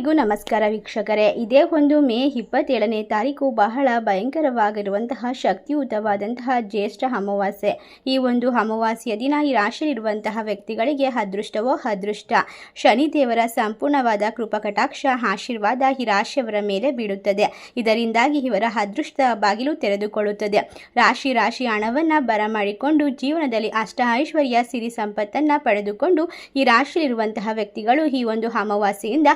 ನಮಸ್ಕಾರ ವೀಕ್ಷಕರೇ, ಇದೇ ಒಂದು ಮೇ 27ನೇ ತಾರೀಕು ಬಹಳ ಭಯಂಕರವಾಗಿರುವಂತಹ ಶಕ್ತಿಯುತವಾದಂತಹ ಜ್ಯೇಷ್ಠ ಅಮಾವಾಸ್ಯೆ. ಈ ಒಂದು ಅಮಾವಾಸ್ಯೆಯ ದಿನ ಈ ರಾಶಿಯಲ್ಲಿರುವಂತಹ ವ್ಯಕ್ತಿಗಳಿಗೆ ಅದೃಷ್ಟವೋ ಅದೃಷ್ಟ. ಶನಿದೇವರ ಸಂಪೂರ್ಣವಾದ ಕೃಪಕಟಾಕ್ಷ ಆಶೀರ್ವಾದ ಈ ರಾಶಿಯವರ ಮೇಲೆ ಬೀಳುತ್ತದೆ. ಇದರಿಂದಾಗಿ ಇವರ ಅದೃಷ್ಟ ಬಾಗಿಲು ತೆರೆದುಕೊಳ್ಳುತ್ತದೆ. ರಾಶಿ ಹಣವನ್ನು ಬರಮಾಡಿಕೊಂಡು ಜೀವನದಲ್ಲಿ ಅಷ್ಟ ಐಶ್ವರ್ಯ ಸಿರಿ ಸಂಪತ್ತನ್ನು ಪಡೆದುಕೊಂಡು ಈ ರಾಶಿಯಲ್ಲಿರುವಂತಹ ವ್ಯಕ್ತಿಗಳು ಈ ಒಂದು ಅಮಾವಾಸ್ಯೆಯಿಂದ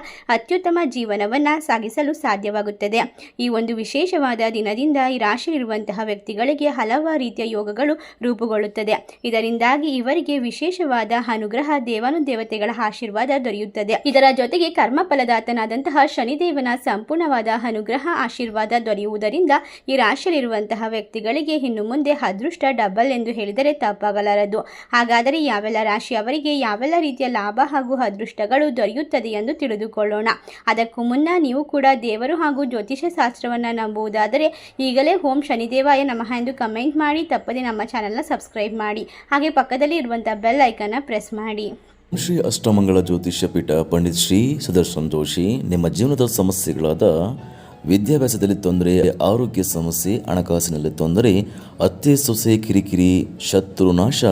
ಅತ್ಯುತ್ತಮ ಜೀವನವನ್ನು ಸಾಗಿಸಲು ಸಾಧ್ಯವಾಗುತ್ತದೆ. ಈ ಒಂದು ವಿಶೇಷವಾದ ದಿನದಿಂದ ಈ ರಾಶಿಯಲ್ಲಿರುವಂತಹ ವ್ಯಕ್ತಿಗಳಿಗೆ ಹಲವಾರು ರೀತಿಯ ಯೋಗಗಳು ರೂಪುಗೊಳ್ಳುತ್ತದೆ. ಇದರಿಂದಾಗಿ ಇವರಿಗೆ ವಿಶೇಷವಾದ ಅನುಗ್ರಹ ದೇವಾನುದೇವತೆಗಳ ಆಶೀರ್ವಾದ ದೊರೆಯುತ್ತದೆ. ಇದರ ಜೊತೆಗೆ ಕರ್ಮಫಲದಾತನಾದಂತಹ ಶನಿದೇವನ ಸಂಪೂರ್ಣವಾದ ಅನುಗ್ರಹ ಆಶೀರ್ವಾದ ದೊರೆಯುವುದರಿಂದ ಈ ರಾಶಿಯಲ್ಲಿರುವಂತಹ ವ್ಯಕ್ತಿಗಳಿಗೆ ಇನ್ನು ಮುಂದೆ ಅದೃಷ್ಟ ಡಬಲ್ ಎಂದು ಹೇಳಿದರೆ ತಪ್ಪಾಗಲಾರದು. ಹಾಗಾದರೆ ಯಾವೆಲ್ಲ ರಾಶಿಯವರಿಗೆ ಯಾವೆಲ್ಲ ರೀತಿಯ ಲಾಭ ಹಾಗೂ ಅದೃಷ್ಟಗಳು ದೊರೆಯುತ್ತದೆ ಎಂದು ತಿಳಿದುಕೊಳ್ಳೋಣ. ಅದಕ್ಕೂ ಮುನ್ನ ನೀವು ಕೂಡ ದೇವರು ಹಾಗೂ ಜ್ಯೋತಿಷ್ಯ ಶಾಸ್ತ್ರವನ್ನು ನಂಬುವುದಾದರೆ ಈಗಲೇ ಓಂ ಶನಿದೇವಾಯ ನಮಃ ಎಂದು ಕಮೆಂಟ್ ಮಾಡಿ, ತಪ್ಪದೆ ನಮ್ಮ ಚಾನೆಲ್ನ ಸಬ್ಸ್ಕ್ರೈಬ್ ಮಾಡಿ, ಹಾಗೆ ಪಕ್ಕದಲ್ಲಿ ಇರುವಂತಹ ಬೆಲ್ ಐಕನ್ನ ಪ್ರೆಸ್ ಮಾಡಿ. ಶ್ರೀ ಅಷ್ಟಮಂಗಳ ಜ್ಯೋತಿಷ್ಯ ಪೀಠ ಪಂಡಿತ್ ಶ್ರೀ ಸುದರ್ಶನ್ ಜೋಶಿ ನಿಮ್ಮ ಜೀವನದ ಸಮಸ್ಯೆಗಳಾದ ವಿದ್ಯಾಭ್ಯಾಸದಲ್ಲಿ ತೊಂದರೆ, ಆರೋಗ್ಯ ಸಮಸ್ಯೆ, ಹಣಕಾಸಿನಲ್ಲಿ ತೊಂದರೆ, ಅತ್ತೆ ಸೊಸೆ ಕಿರಿಕಿರಿ, ಶತ್ರುನಾಶ,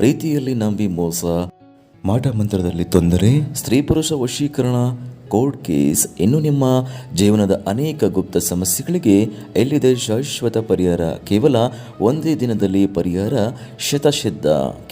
ಪ್ರೀತಿಯಲ್ಲಿ ನಂಬಿ ಮೋಸ, ಮಾಟ ಮಂತ್ರದಲ್ಲಿ ತೊಂದರೆ, ಸ್ತ್ರೀ ಪುರುಷ ವಶೀಕರಣ, ಕೋರ್ಟ್ ಕೇಸ್, ಇನ್ನು ನಿಮ್ಮ ಜೀವನದ ಅನೇಕ ಗುಪ್ತ ಸಮಸ್ಯೆಗಳಿಗೆ ಎಲ್ಲಿದೆ ಶಾಶ್ವತ ಪರಿಹಾರ. ಕೇವಲ ಒಂದೇ ದಿನದಲ್ಲಿ ಪರಿಹಾರ ಶತಸಿದ್ಧ.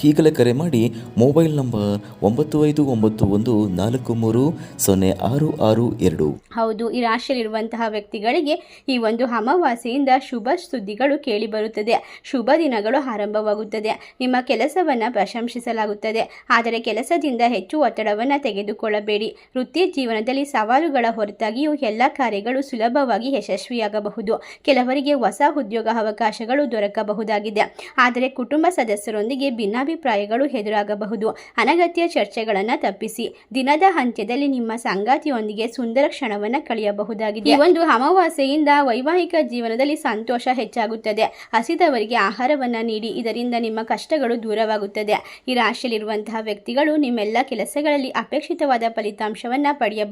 ಈಗಲೇ ಕರೆ ಮಾಡಿ ಮೊಬೈಲ್ ನಂಬರ್ 9514306662. ಹೌದು, ಈ ರಾಶಿಯಲ್ಲಿರುವಂತಹ ವ್ಯಕ್ತಿಗಳಿಗೆ ಈ ಒಂದು ಅಮಾವಾಸ್ಯೆಯಿಂದ ಶುಭ ಸುದ್ದಿಗಳು ಕೇಳಿ ಬರುತ್ತದೆ. ಶುಭ ದಿನಗಳು ಆರಂಭವಾಗುತ್ತದೆ. ನಿಮ್ಮ ಕೆಲಸವನ್ನು ಪ್ರಶಂಸಿಸಲಾಗುತ್ತದೆ. ಆದರೆ ಕೆಲಸದಿಂದ ಹೆಚ್ಚು ಒತ್ತಡವನ್ನು ತೆಗೆದುಕೊಳ್ಳಬೇಡಿ. ವೃತ್ತಿ ಜೀವನದಲ್ಲಿ ಸವಾಲುಗಳ ಹೊರತಾಗಿಯೂ ಎಲ್ಲ ಕಾರ್ಯಗಳು ಸುಲಭವಾಗಿ ಯಶಸ್ವಿಯಾಗಬಹುದು. ಕೆಲವರಿಗೆ ಹೊಸ ಉದ್ಯೋಗ ಅವಕಾಶಗಳು ದೊರಕಬಹುದಾಗಿದೆ. ಆದರೆ ಕುಟುಂಬ ಸದಸ್ಯರೊಂದಿಗೆ ಭಿನ್ನಾಭಿಪ್ರಾಯಗಳು ಎದುರಾಗಬಹುದು. ಅನಗತ್ಯ ಚರ್ಚೆಗಳನ್ನು ತಪ್ಪಿಸಿ ದಿನದ ಅಂತ್ಯದಲ್ಲಿ ನಿಮ್ಮ ಸಂಗಾತಿಯೊಂದಿಗೆ ಸುಂದರ ಕ್ಷಣವನ್ನು ಕಳೆಯಬಹುದಾಗಿದೆ. ಈ ಒಂದು ಅಮಾವಾಸ್ಯೆಯಿಂದ ವೈವಾಹಿಕ ಜೀವನದಲ್ಲಿ ಸಂತೋಷ ಹೆಚ್ಚಾಗುತ್ತದೆ. ಹಸಿದವರಿಗೆ ಆಹಾರವನ್ನು ನೀಡಿ, ಇದರಿಂದ ನಿಮ್ಮ ಕಷ್ಟಗಳು ದೂರವಾಗುತ್ತದೆ. ಈ ರಾಶಿಯಲ್ಲಿರುವಂತಹ ವ್ಯಕ್ತಿಗಳು ನಿಮ್ಮೆಲ್ಲ ಕೆಲಸಗಳಲ್ಲಿ ಅಪೇಕ್ಷಿತವಾದ ಫಲಿತಾಂಶವನ್ನು ಪಡೆಯಬಹುದು.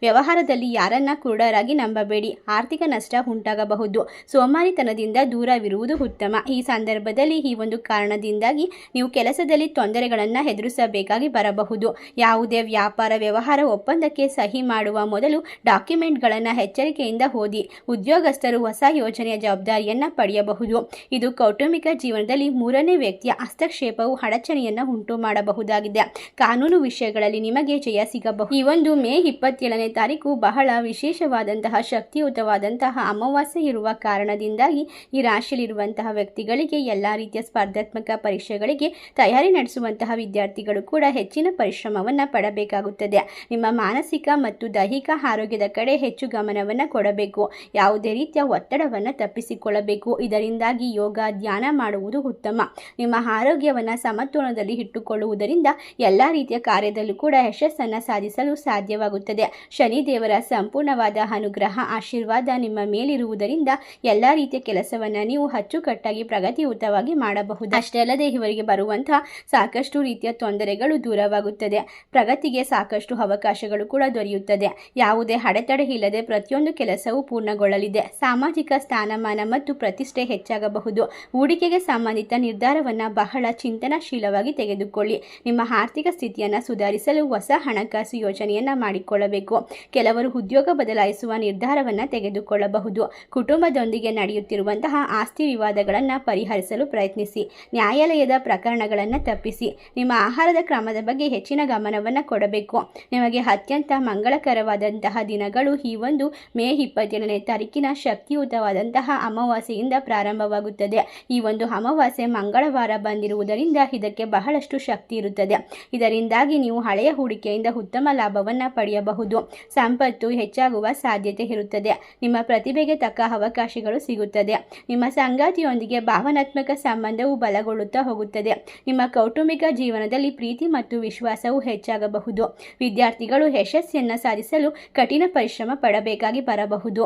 ವ್ಯವಹಾರದಲ್ಲಿ ಯಾರನ್ನ ಕುರುಡರಾಗಿ ನಂಬಬೇಡಿ. ಆರ್ಥಿಕ ನಷ್ಟ ಉಂಟಾಗಬಹುದು. ಸೋಮಾರಿತನದಿಂದ ದೂರವಿರುವುದು ಉತ್ತಮ. ಈ ಸಂದರ್ಭದಲ್ಲಿ ಈ ಒಂದು ಕಾರಣದಿಂದಾಗಿ ನೀವು ಕೆಲಸದಲ್ಲಿ ತೊಂದರೆಗಳನ್ನು ಎದುರಿಸಬೇಕಾಗಿ ಬರಬಹುದು. ಯಾವುದೇ ವ್ಯಾಪಾರ ವ್ಯವಹಾರ ಒಪ್ಪಂದಕ್ಕೆ ಸಹಿ ಮಾಡುವ ಮೊದಲು ಡಾಕ್ಯುಮೆಂಟ್ಗಳನ್ನು ಎಚ್ಚರಿಕೆಯಿಂದ ಓದಿ. ಉದ್ಯೋಗಸ್ಥರು ಹೊಸ ಯೋಜನೆಯ ಜವಾಬ್ದಾರಿಯನ್ನು ಪಡೆಯಬಹುದು. ಇದು ಕೌಟುಂಬಿಕ ಜೀವನದಲ್ಲಿ ಮೂರನೇ ವ್ಯಕ್ತಿಯ ಹಸ್ತಕ್ಷೇಪವು ಅಡಚಣೆಯನ್ನು ಉಂಟು ಮಾಡಬಹುದಾಗಿದೆ. ಕಾನೂನು ವಿಷಯಗಳಲ್ಲಿ ನಿಮಗೆ ಜಯ ಸಿಗಬಹುದು. ಈ ಒಂದು ಮೇ 27ನೇ ತಾರೀಕು ಬಹಳ ವಿಶೇಷವಾದಂತಹ ಶಕ್ತಿಯುತವಾದಂತಹ ಅಮಾವಾಸ್ಯೆ ಇರುವ ಕಾರಣದಿಂದಾಗಿ ಈ ರಾಶಿಯಲ್ಲಿರುವಂತಹ ವ್ಯಕ್ತಿಗಳಿಗೆ ಎಲ್ಲ ರೀತಿಯ ಸ್ಪರ್ಧಾತ್ಮಕ ಪರೀಕ್ಷೆಗಳಿಗೆ ತಯಾರಿ ನಡೆಸುವಂತಹ ವಿದ್ಯಾರ್ಥಿಗಳು ಕೂಡ ಹೆಚ್ಚಿನ ಪರಿಶ್ರಮವನ್ನು ಪಡಬೇಕಾಗುತ್ತದೆ. ನಿಮ್ಮ ಮಾನಸಿಕ ಮತ್ತು ದೈಹಿಕ ಆರೋಗ್ಯದ ಕಡೆ ಹೆಚ್ಚು ಗಮನವನ್ನು ಕೊಡಬೇಕು. ಯಾವುದೇ ರೀತಿಯ ಒತ್ತಡವನ್ನು ತಪ್ಪಿಸಿಕೊಳ್ಳಬೇಕು. ಇದರಿಂದಾಗಿ ಯೋಗ ಧ್ಯಾನ ಮಾಡುವುದು ಉತ್ತಮ. ನಿಮ್ಮ ಆರೋಗ್ಯವನ್ನು ಸಮತೋಲನದಲ್ಲಿ ಇಟ್ಟುಕೊಳ್ಳುವುದರಿಂದ ಎಲ್ಲ ರೀತಿಯ ಕಾರ್ಯದಲ್ಲೂ ಕೂಡ ಯಶಸ್ಸನ್ನು ಸಾಧಿಸಲು ಸಾಧ್ಯವಾಗುತ್ತದೆ. ಶನಿದೇವರ ಸಂಪೂರ್ಣವಾದ ಅನುಗ್ರಹ ಆಶೀರ್ವಾದ ನಿಮ್ಮ ಮೇಲಿರುವುದರಿಂದ ಎಲ್ಲ ರೀತಿಯ ಕೆಲಸವನ್ನು ನೀವು ಅಚ್ಚುಕಟ್ಟಾಗಿ ಪ್ರಗತಿಯುತವಾಗಿ ಮಾಡಬಹುದು. ಅಷ್ಟೇ ಅಲ್ಲದೆ ಇವರಿಗೆ ಬರುವಂತಹ ಸಾಕಷ್ಟು ರೀತಿಯ ತೊಂದರೆಗಳು ದೂರವಾಗುತ್ತದೆ. ಪ್ರಗತಿಗೆ ಸಾಕಷ್ಟು ಅವಕಾಶಗಳು ಕೂಡ ದೊರೆಯುತ್ತದೆ. ಯಾವುದೇ ಅಡೆತಡೆ ಇಲ್ಲದೆ ಪ್ರತಿಯೊಂದು ಕೆಲಸವೂ ಪೂರ್ಣಗೊಳ್ಳಲಿದೆ. ಸಾಮಾಜಿಕ ಸ್ಥಾನಮಾನ ಮತ್ತು ಪ್ರತಿಷ್ಠೆ ಹೆಚ್ಚಾಗಬಹುದು. ಹೂಡಿಕೆಗೆ ಸಂಬಂಧಿತ ನಿರ್ಧಾರವನ್ನು ಬಹಳ ಚಿಂತನಶೀಲವಾಗಿ ತೆಗೆದುಕೊಳ್ಳಿ. ನಿಮ್ಮ ಆರ್ಥಿಕ ಸ್ಥಿತಿಯನ್ನು ಸುಧಾರಿಸಲು ಹೊಸ ಹಣಕಾಸು ಯೋಜನೆಯನ್ನು ಮಾಡಿಕೊಳ್ಳಬೇಕು. ಕೆಲವರು ಉದ್ಯೋಗ ಬದಲಾಯಿಸುವ ನಿರ್ಧಾರವನ್ನು ತೆಗೆದುಕೊಳ್ಳಬಹುದು. ಕುಟುಂಬದೊಂದಿಗೆ ನಡೆಯುತ್ತಿರುವಂತಹ ಆಸ್ತಿ ವಿವಾದಗಳನ್ನು ಪರಿಹರಿಸಲು ಪ್ರಯತ್ನಿಸಿ. ನ್ಯಾಯಾಲಯದ ಪ್ರಕರಣಗಳನ್ನು ತಪ್ಪಿಸಿ. ನಿಮ್ಮ ಆಹಾರದ ಕ್ರಮದ ಬಗ್ಗೆ ಹೆಚ್ಚಿನ ಗಮನವನ್ನು ಕೊಡಬೇಕು. ನಿಮಗೆ ಅತ್ಯಂತ ಮಂಗಳಕರವಾದಂತಹ ದಿನಗಳು ಈ ಒಂದು ಮೇ 27ನೇ ತಾರೀಕಿನ ಶಕ್ತಿಯುತವಾದಂತಹ ಅಮಾವಾಸ್ಯೆಯಿಂದ ಪ್ರಾರಂಭವಾಗುತ್ತದೆ. ಈ ಒಂದು ಅಮಾವಾಸ್ಯೆ ಮಂಗಳವಾರ ಬಂದಿರುವುದರಿಂದ ಇದಕ್ಕೆ ಬಹಳಷ್ಟು ಶಕ್ತಿ ಇರುತ್ತದೆ. ಇದರಿಂದಾಗಿ ನೀವು ಹಳೆಯ ಹೂಡಿಕೆಯಿಂದ ಉತ್ತಮ ಲಾಭವನ್ನು ಪಡೆಯಬಹುದು. ಸಂಪತ್ತು ಹೆಚ್ಚಾಗುವ ಸಾಧ್ಯತೆ ಇರುತ್ತದೆ. ನಿಮ್ಮ ಪ್ರತಿಭೆಗೆ ತಕ್ಕ ಅವಕಾಶಗಳು ಸಿಗುತ್ತದೆ. ನಿಮ್ಮ ಸಂಗಾತಿಯೊಂದಿಗೆ ಭಾವನಾತ್ಮಕ ಸಂಬಂಧವು ಬಲಗೊಳ್ಳುತ್ತಾ ಹೋಗುತ್ತದೆ. ನಿಮ್ಮ ಕೌಟುಂಬಿಕ ಜೀವನದಲ್ಲಿ ಪ್ರೀತಿ ಮತ್ತು ವಿಶ್ವಾಸವು ಹೆಚ್ಚಾಗಬಹುದು. ವಿದ್ಯಾರ್ಥಿಗಳು ಯಶಸ್ಸನ್ನು ಸಾಧಿಸಲು ಕಠಿಣ ಪರಿಶ್ರಮ ಪಡಬೇಕಾಗಿ ಬರಬಹುದು.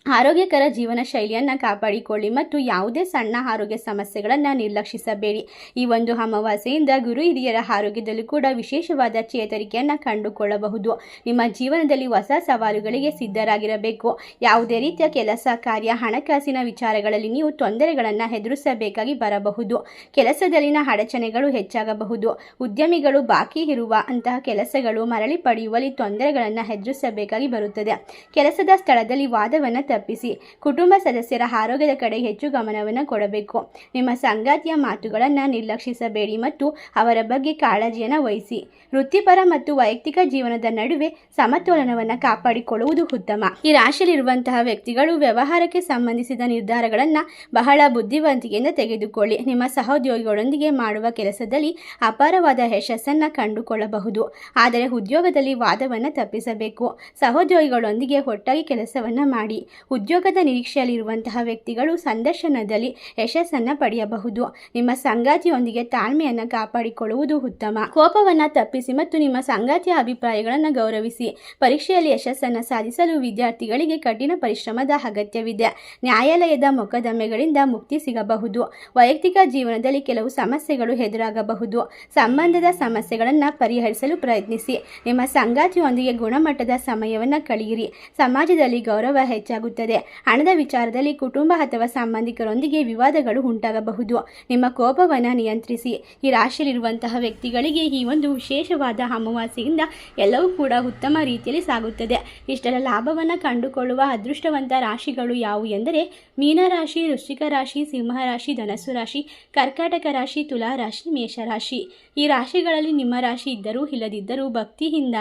ಆರೋಗ್ಯಕರ ಜೀವನ ಶೈಲಿಯನ್ನು ಕಾಪಾಡಿಕೊಳ್ಳಿ ಮತ್ತು ಯಾವುದೇ ಸಣ್ಣ ಆರೋಗ್ಯ ಸಮಸ್ಯೆಗಳನ್ನು ನಿರ್ಲಕ್ಷಿಸಬೇಡಿ. ಈ ಒಂದು ಅಮಾವಾಸ್ಯೆಯಿಂದ ಗುರು ಹಿರಿಯರ ಆರೋಗ್ಯದಲ್ಲೂ ಕೂಡ ವಿಶೇಷವಾದ ಚೇತರಿಕೆಯನ್ನು ಕಂಡುಕೊಳ್ಳಬಹುದು. ನಿಮ್ಮ ಜೀವನದಲ್ಲಿ ಹೊಸ ಸವಾಲುಗಳಿಗೆ ಸಿದ್ಧರಾಗಿರಬೇಕು. ಯಾವುದೇ ರೀತಿಯ ಕೆಲಸ ಕಾರ್ಯ ಹಣಕಾಸಿನ ವಿಚಾರಗಳಲ್ಲಿ ನೀವು ತೊಂದರೆಗಳನ್ನು ಎದುರಿಸಬೇಕಾಗಿ ಬರಬಹುದು. ಕೆಲಸದಲ್ಲಿನ ಅಡಚಣೆಗಳು ಹೆಚ್ಚಾಗಬಹುದು. ಉದ್ಯಮಿಗಳು ಬಾಕಿ ಇರುವ ಅಂತಹ ಕೆಲಸಗಳು ಮರಳಿ ಪಡೆಯುವಲ್ಲಿ ತೊಂದರೆಗಳನ್ನು ಎದುರಿಸಬೇಕಾಗಿ ಬರುತ್ತದೆ. ಕೆಲಸದ ಸ್ಥಳದಲ್ಲಿ ವಾದವನ್ನು ತಪ್ಪಿಸಿ ಕುಟುಂಬ ಸದಸ್ಯರ ಆರೋಗ್ಯದ ಕಡೆ ಹೆಚ್ಚು ಗಮನವನ್ನು ಕೊಡಬೇಕು. ನಿಮ್ಮ ಸಂಗಾತಿಯ ಮಾತುಗಳನ್ನು ನಿರ್ಲಕ್ಷಿಸಬೇಡಿ ಮತ್ತು ಅವರ ಬಗ್ಗೆ ಕಾಳಜಿಯನ್ನು ವಹಿಸಿ. ವೃತ್ತಿಪರ ಮತ್ತು ವೈಯಕ್ತಿಕ ಜೀವನದ ನಡುವೆ ಸಮತೋಲನವನ್ನು ಕಾಪಾಡಿಕೊಳ್ಳುವುದು ಉತ್ತಮ. ಈ ರಾಶಿಯಲ್ಲಿರುವಂತಹ ವ್ಯಕ್ತಿಗಳು ವ್ಯವಹಾರಕ್ಕೆ ಸಂಬಂಧಿಸಿದ ನಿರ್ಧಾರಗಳನ್ನು ಬಹಳ ಬುದ್ಧಿವಂತಿಕೆಯಿಂದ ತೆಗೆದುಕೊಳ್ಳಿ. ನಿಮ್ಮ ಸಹೋದ್ಯೋಗಿಗಳೊಂದಿಗೆ ಮಾಡುವ ಕೆಲಸದಲ್ಲಿ ಅಪಾರವಾದ ಯಶಸ್ಸನ್ನು ಕಂಡುಕೊಳ್ಳಬಹುದು. ಆದರೆ ಉದ್ಯೋಗದಲ್ಲಿ ವಾದವನ್ನು ತಪ್ಪಿಸಬೇಕು. ಸಹೋದ್ಯೋಗಿಗಳೊಂದಿಗೆ ಒಟ್ಟಾಗಿ ಕೆಲಸವನ್ನು ಮಾಡಿ. ಉದ್ಯೋಗದ ನಿರೀಕ್ಷೆಯಲ್ಲಿರುವಂತಹ ವ್ಯಕ್ತಿಗಳು ಸಂದರ್ಶನದಲ್ಲಿ ಯಶಸ್ಸನ್ನು ಪಡೆಯಬಹುದು. ನಿಮ್ಮ ಸಂಗಾತಿಯೊಂದಿಗೆ ತಾಳ್ಮೆಯನ್ನು ಕಾಪಾಡಿಕೊಳ್ಳುವುದು ಉತ್ತಮ. ಕೋಪವನ್ನು ತಪ್ಪಿಸಿ ಮತ್ತು ನಿಮ್ಮ ಸಂಗಾತಿಯ ಅಭಿಪ್ರಾಯಗಳನ್ನು ಗೌರವಿಸಿ. ಪರೀಕ್ಷೆಯಲ್ಲಿ ಯಶಸ್ಸನ್ನು ಸಾಧಿಸಲು ವಿದ್ಯಾರ್ಥಿಗಳಿಗೆ ಕಠಿಣ ಪರಿಶ್ರಮದ ಅಗತ್ಯವಿದೆ. ನ್ಯಾಯಾಲಯದ ಮೊಕದ್ದಮೆಗಳಿಂದ ಮುಕ್ತಿ ಸಿಗಬಹುದು. ವೈಯಕ್ತಿಕ ಜೀವನದಲ್ಲಿ ಕೆಲವು ಸಮಸ್ಯೆಗಳು ಎದುರಾಗಬಹುದು. ಸಂಬಂಧದ ಸಮಸ್ಯೆಗಳನ್ನು ಪರಿಹರಿಸಲು ಪ್ರಯತ್ನಿಸಿ. ನಿಮ್ಮ ಸಂಗಾತಿಯೊಂದಿಗೆ ಗುಣಮಟ್ಟದ ಸಮಯವನ್ನು ಕಳೆಯಿರಿ. ಸಮಾಜದಲ್ಲಿ ಗೌರವ ಹೆಚ್ಚಾಗುತ್ತದೆ. ಹಣದ ವಿಚಾರದಲ್ಲಿ ಕುಟುಂಬ ಅಥವಾ ಸಂಬಂಧಿಕರೊಂದಿಗೆ ವಿವಾದಗಳು ಉಂಟಾಗಬಹುದು. ನಿಮ್ಮ ಕೋಪವನ್ನು ನಿಯಂತ್ರಿಸಿ. ಈ ರಾಶಿಯಲ್ಲಿರುವಂತಹ ವ್ಯಕ್ತಿಗಳಿಗೆ ಈ ಒಂದು ವಿಶೇಷವಾದ ಅಮಾವಾಸ್ಯೆಯಿಂದ ಎಲ್ಲವೂ ಕೂಡ ಉತ್ತಮ ರೀತಿಯಲ್ಲಿ ಸಾಗುತ್ತದೆ. ಇಷ್ಟೆಲ್ಲ ಲಾಭವನ್ನು ಕಂಡುಕೊಳ್ಳುವ ಅದೃಷ್ಟವಂತ ರಾಶಿಗಳು ಯಾವುವು ಎಂದರೆ ಮೀನರಾಶಿ, ವೃಶ್ಚಿಕ ರಾಶಿ, ಸಿಂಹ ರಾಶಿ, ಧನಸ್ಸು ರಾಶಿ, ಕರ್ಕಾಟಕ ರಾಶಿ, ತುಲಾ ರಾಶಿ, ಮೇಷರಾಶಿ. ಈ ರಾಶಿಗಳಲ್ಲಿ ನಿಮ್ಮ ರಾಶಿ ಇದ್ದರೂ ಇಲ್ಲದಿದ್ದರೂ ಭಕ್ತಿಯಿಂದ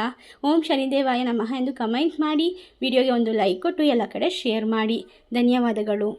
ಓಂ ಶನಿದೇವಾಯ ನಮಃ ಎಂದು ಕಮೆಂಟ್ ಮಾಡಿ. ವಿಡಿಯೋಗೆ ಒಂದು ಲೈಕ್ ಕೊಟ್ಟು ಎಲ್ಲ ಕಡೆ ಶೇರ್ ಮಾಡಿ. ಧನ್ಯವಾದಗಳು.